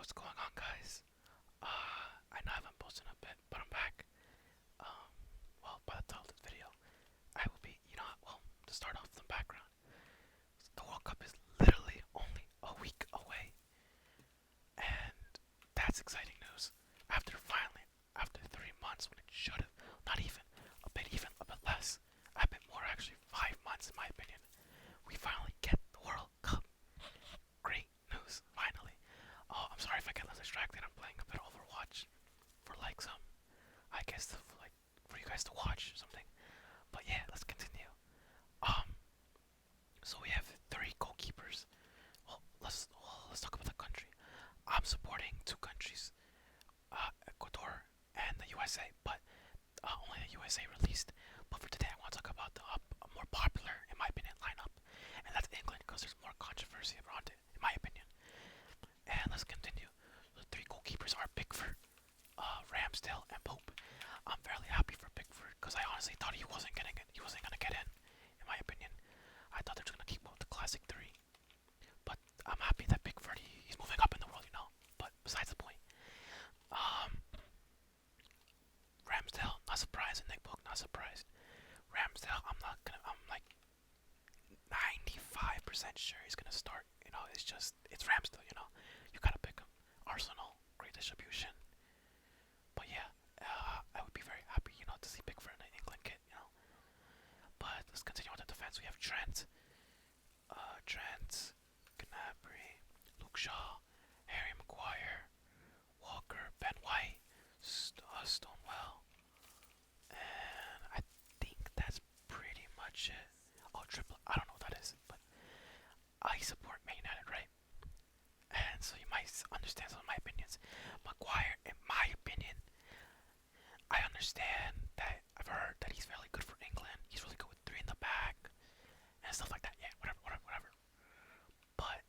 What's going on, guys? I know I haven't posted in a bit, but I'm back. Um, by the title of this video, I will be, to start off the background, the World Cup is literally only a week away, and that's exciting news. After 3 months, when it should have, not even, a bit less, a bit more actually, 5 months in my opinion, we finally get the World Cup. Great news, finally. Oh, I'm sorry if I get a little distracted. I'm playing a bit of Overwatch for like some, I guess, for you guys to watch or something. But yeah, let's continue. Um, so we have three goalkeepers. Let's talk about the country. I'm supporting two countries, Ecuador and the USA, but only the USA released. But for today, I want to talk about the more popular, in my opinion, lineup, and that's England because there's more controversy around it, in my opinion. And let's continue. The three goalkeepers are Pickford, Ramsdale, and Pope. I'm fairly happy for Pickford because I honestly thought he wasn't getting it. He wasn't gonna get in my opinion. I thought they were gonna keep up with the classic three, but I'm happy that Pickford he's moving up in the world. But besides the point, um, Ramsdale, not surprised, and Nick Pope, not surprised. Ramsdale, I'm like 95% sure he's gonna start. It's Ramsdale. You gotta pick him. Arsenal, great distribution. But yeah, I would be very happy, to see Pickford in an England kit. But let's continue on the defense. We have Trent, Gnabry, Luke Shaw, Harry Maguire, Walker, Ben White, Stonewell, and I think that's pretty much it. Oh, triple. I don't know what that is, but I support Man United, right? And so you might understand some of my opinions. Maguire, in my opinion, I understand that I've heard that he's really good for England. He's really good with three in the back and stuff like that. Yeah, whatever. But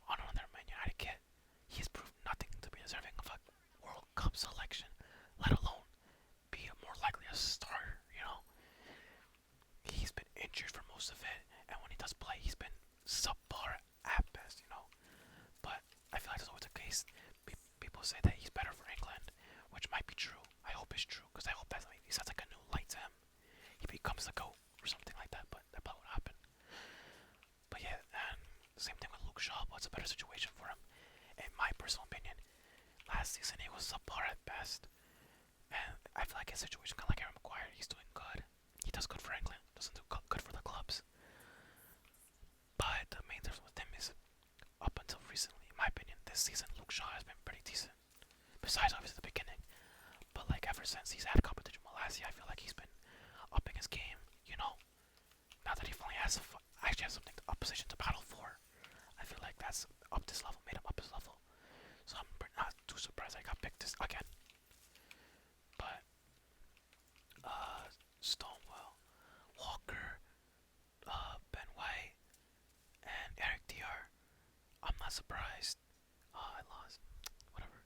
on another Man United kit, he's proved nothing to be deserving of a World Cup selection, let alone be more likely a starter. He's been injured for most of it, and when he does play, he's been subpar at best. But I feel like that's always the case. People say that he's better for England, which might be true. I hope it's true, because I hope that he sets like a new light to him. He becomes the GOAT or something like that, but that probably won't happen. But yeah, and the same thing with Luke Shaw, but it's a better situation for him. In my personal opinion, last season he was subpar at best. And I feel like his situation kind of like Harry Maguire, he's doing good. He does good for England, doesn't do good for the clubs. But the main difference with him is, up until recently, in my opinion, this season Luke Shaw has been pretty decent. Besides obviously the beginning. But like ever since he's had competition with Malasia, I feel like he's been upping his game. Now that he finally actually has something to opposition to battle for. I feel like that's up this level, made him up his level. So I'm not too surprised I got picked this again. But Stonewell, Walker, Ben White, and Eric Dr. I'm not surprised. Oh, I lost. Whatever.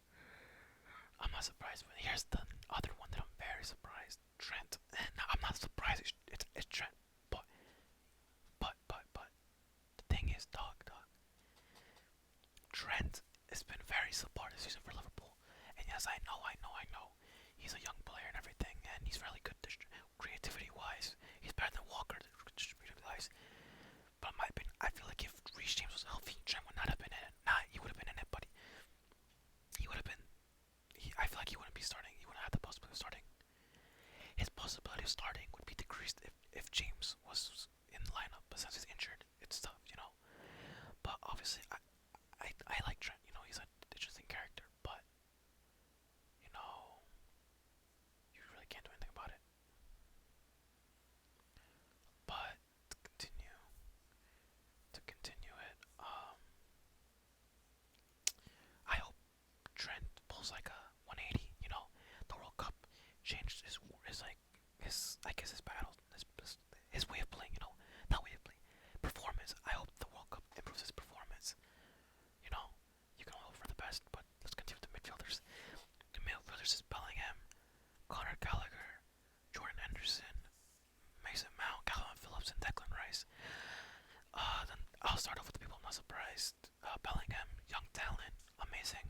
I'm not surprised. But here's the other one that I'm very surprised. Trent. And I'm not surprised. It's Trent. But the thing is, dog. Trent has been very subpar this season for Liverpool. And yes, I know. He's a young player and everything, and he's really good creativity-wise. He's better than Walker distributivity-wise. But in my opinion, I feel like if Reece James was healthy, Trent would not have been in it. Nah, he would have been in it, but he would have been. I feel like he wouldn't be starting. He wouldn't have the possibility of starting. His possibility of starting would be decreased if James was in the lineup, but since he's injured, it's tough. But obviously, I like Trent. He's an interesting character, but you know, you really can't do anything about it. But to continue it, I hope Trent pulls like a 180. The World Cup changed his like his I guess his battle, his way of playing. Not way of playing, performance. I hope the World Cup improves his performance. You can hope for the best, but let's continue with the midfielders. The midfielders is Bellingham, Conor Gallagher, Jordan Henderson, Mason Mount, Calvin Phillips, and Declan Rice. Then I'll start off with the people I'm not surprised. Bellingham, young talent, amazing.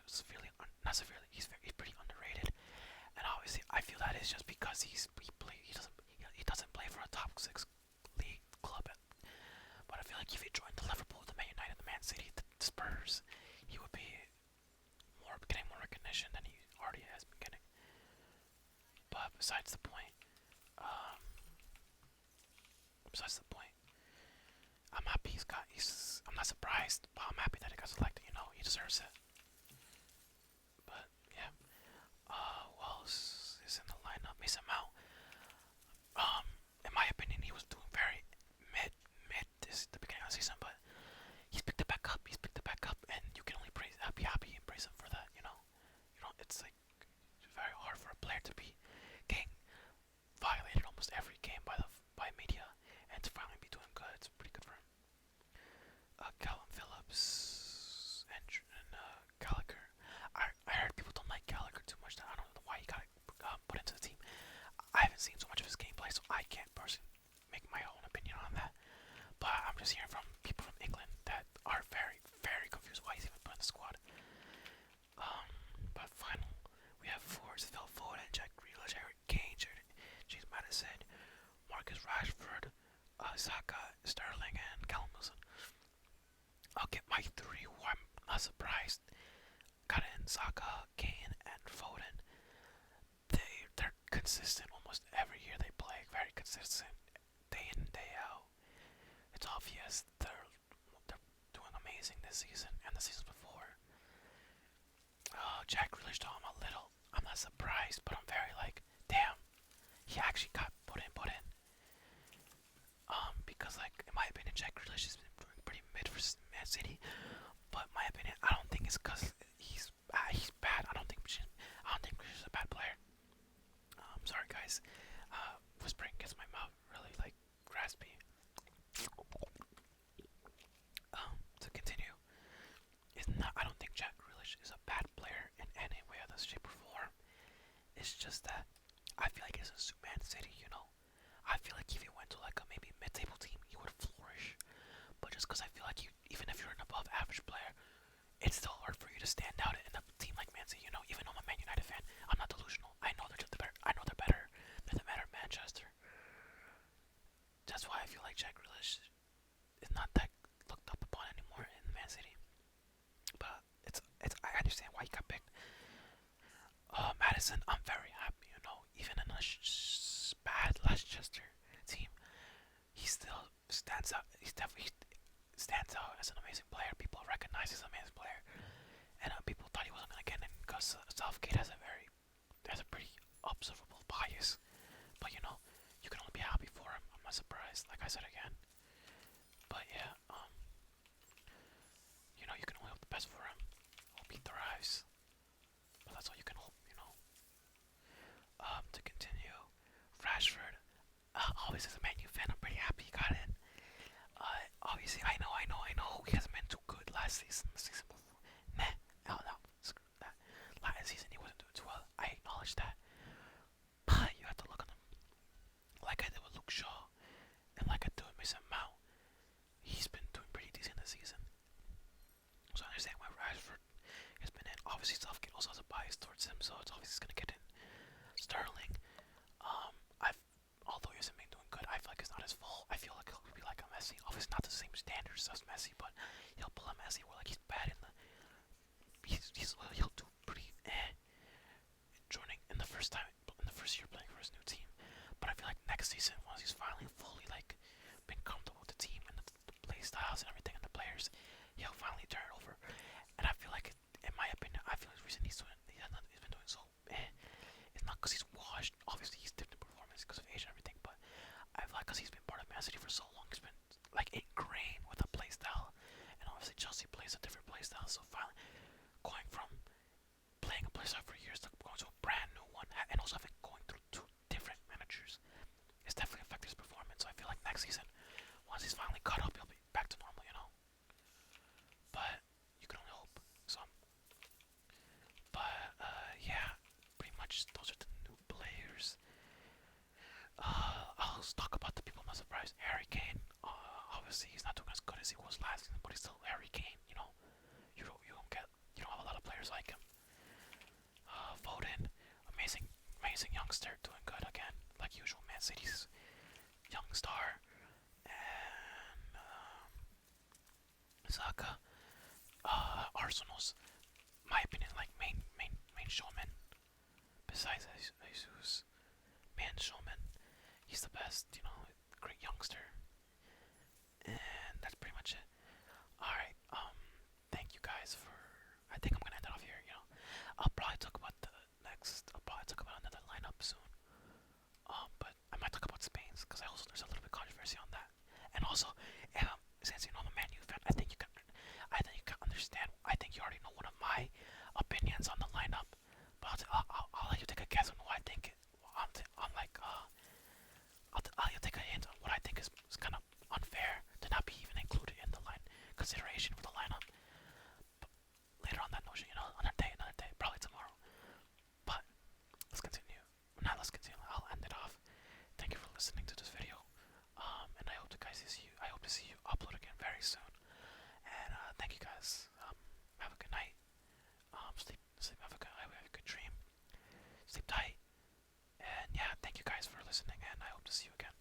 he's severely, not severely, he's pretty underrated. And obviously, I feel that is just because he doesn't play for a top six league club. But I feel like if he joined the Liverpool, the Man United, the Man City, the Spurs, he would be getting more recognition than he already has been getting. But besides the point, um, besides the point, I'm happy I'm not surprised, but I'm happy that he got selected. You know, he deserves it. But yeah, who else is in the lineup? Mason Mount. In my opinion, he was doing very mid this the beginning of the season, but he's picked it back up. He's picked it back up, and you can only be happy and praise him for that. It's like very hard for a player to be getting violated almost every game by media, and to finally be doing good. It's pretty good for him. Callum Phillips and Gallagher. I heard people don't like Gallagher too much. I don't know why he got put into the team. I haven't seen so much of his gameplay, so I can't personally make my own opinion on that. But I'm just hearing from people from England that are very, very confused why he's even put in the squad. But final, we have forwards Phil Foden, Jack Grealish, Harry Kane, James Madison, Marcus Rashford, Saka, Sterling, and Callum Wilson. I'll get my three who I'm not surprised got in Saka, Kane, and Foden. They're consistent almost every year they play, very consistent, day in, day out. It's obvious they're doing amazing this season and the seasons before. Jack Grealish though, I'm not surprised, but I'm very like, damn, he actually got put in. Because like in my opinion, Jack Grealish has been doing pretty mid for Man City, but in my opinion, I don't think it's because he's bad. I don't think Grealish is a bad player. Sorry guys, whispering gets my mouth really like raspy. To continue, I don't think Jack Grealish is a bad player in any way, other shape or form. It's just that I feel like it's a Man City, you know. I feel like if he went to like a maybe mid-table team, he would flourish. But just because I feel like even if you're an above-average player, it's still hard for you to stand out in a team like Man City. You know, even though I'm a Man United fan, I'm not delusional. I know they're just better. I know they're better than the matter of Manchester. That's why I feel like Jack Grealish is not that looked up upon anymore in Man City. But I understand why he got picked. Madison, I'm very happy. You know, even in a bad Leicester team, he still stands out. He stands out as an amazing player. People recognize he's an amazing player, and people thought he wasn't gonna get in because Southgate has a pretty observable bias. But you know, you can only be happy for him. I'm not surprised. Like I said again, but yeah, you can only hope the best for him. Hope he thrives. But that's all you can hope. To continue, Rashford. Always as a Man U fan, I'm pretty happy he got in. Obviously, I know. He hasn't been too good last season. The season before, meh. No, screw that. Last season he wasn't doing too well. I acknowledge that. But you have to look at him like I did with Luke Shaw, and like I did with Mason Mount. He's been doing pretty decent this season. So I understand why Rashford has been in. Obviously, Southgate also has a bias towards him, so it's obviously he's gonna get in. Sterling, although he hasn't been doing good, I feel like it's not his fault. I feel like he'll be like a Messi. Obviously, not the same standards as Messi, but he'll pull a Messi where like he's bad he'll do pretty joining in the first year playing for his new team. But I feel like next season, once he's finally fully like been comfortable with the team and the play styles and everything and the players, he'll finally turn it over. And I feel like, in my opinion, the reason he's been doing so it's not because he's washed. Obviously, he's dipped in performance because of age and everything. But I feel like because he's been part of Man City for so long, he's been like ingrained with a play style. And obviously, Chelsea plays a different play style, so youngster doing good again, like usual. Man City's young star and Saka. Arsenal's, my opinion, like main showman besides Jesus. Man showman. He's the best. You know, great youngster. And that's pretty much it. All right. Thank you guys for. I think I'm gonna end it off here. You know, I'll probably talk about the next. I'll probably talk about another lineup soon. But I might talk about Spain's because I also there's a little bit of controversy on that. And also, since you know I'm a Man U fan, I think you can understand. I think you already know one of my opinions on the lineup. But I'll let you take a guess on who I think. On like I'll take a hint on what I think is kind of unfair to not be even included in the line consideration for the lineup. But later on that notion, you know, another day, probably tomorrow. But let's continue. Not let's continue. I'll end it off. Thank you for listening to this video. And I hope to see you. I hope to see you upload again very soon. And thank you guys. Have a good night. Sleep. Have a good dream. Sleep tight. And yeah, thank you guys for listening. And I hope to see you again.